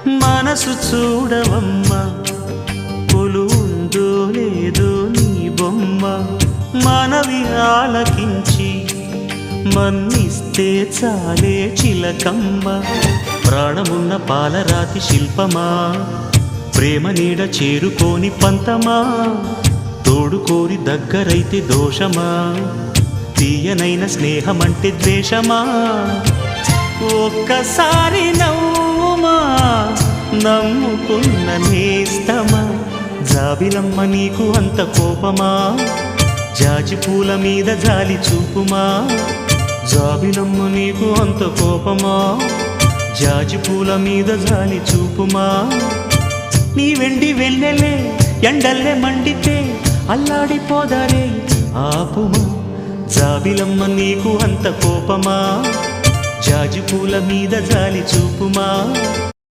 మనసు చూడవమ్మా, కొలువుందో లేదో నీ బొమ్మ. మనవి ఆలకించి మన్నిస్తే చాలే చిలకమ్మ. ప్రాణమున్న పాలరాతి శిల్పమా, ప్రేమ నీడ చేరుకోని పంతమా. తోడుకోరి దగ్గరైతే దోషమా, తీయనైన స్నేహమంటే ద్వేషమా. ఒక్కసారి నవ్వుమా, నమ్ముకున్న నేస్తమా. జాబిలమ్మ నీకు అంత కోపమా, జాజి పూల మీద జాలి చూపుమా. జాబిలమ్మ నీకు అంత కోపమా, జాజి పూల మీద జాలి చూపుమా. నీ వెండి వెన్నెలే ఎండల్లే మండితే అల్లాడిపోదారే ఆపుమా. జాబిలమ్మ నీకు అంత కోపమా, జాజి పూల మీద జాలి చూపుమా.